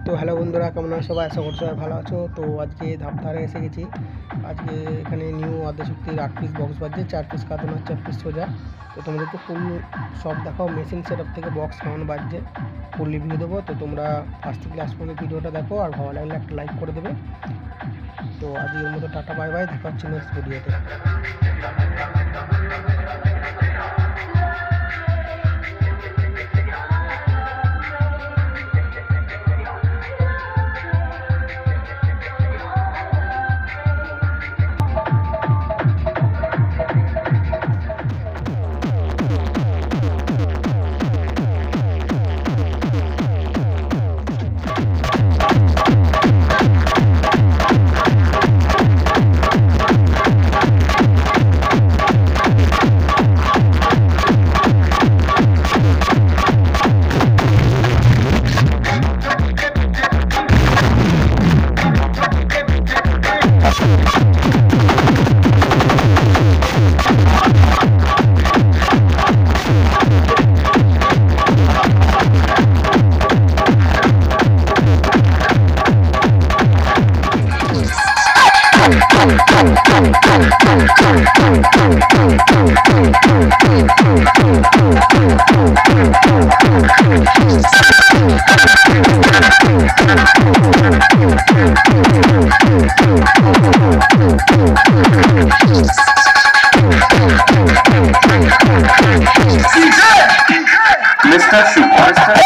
তো হ্যালো বন্ধুরা, কেমন আছো সবাই? আশা করছি সবাই ভালো আছো। তো আজকে ধাপধারে এসে গেছি। আজকে এখানে নিউ আদ্যশক্তির 8 পিস বক্স বাজছে, 4 পিস কার্টুন আর 4 পিস সোজা। তো তোমাদেরকে ফুল সব দেখাও, মেশিন সেটআপ থেকে বক্স কেমন বাজছে ফুল রিভিউ দেবো। তো তোমরা ফার্স্ট থেকে লাস্ট পর্যন্ত ভিডিওটা দেখো, আর ভালো লাগলে একটা লাইক করে দেবে। তো আজকের মতো টাটা বাই বাই, দেখা হচ্ছে নেক্সট ভিডিওতে। Mr. Superstar.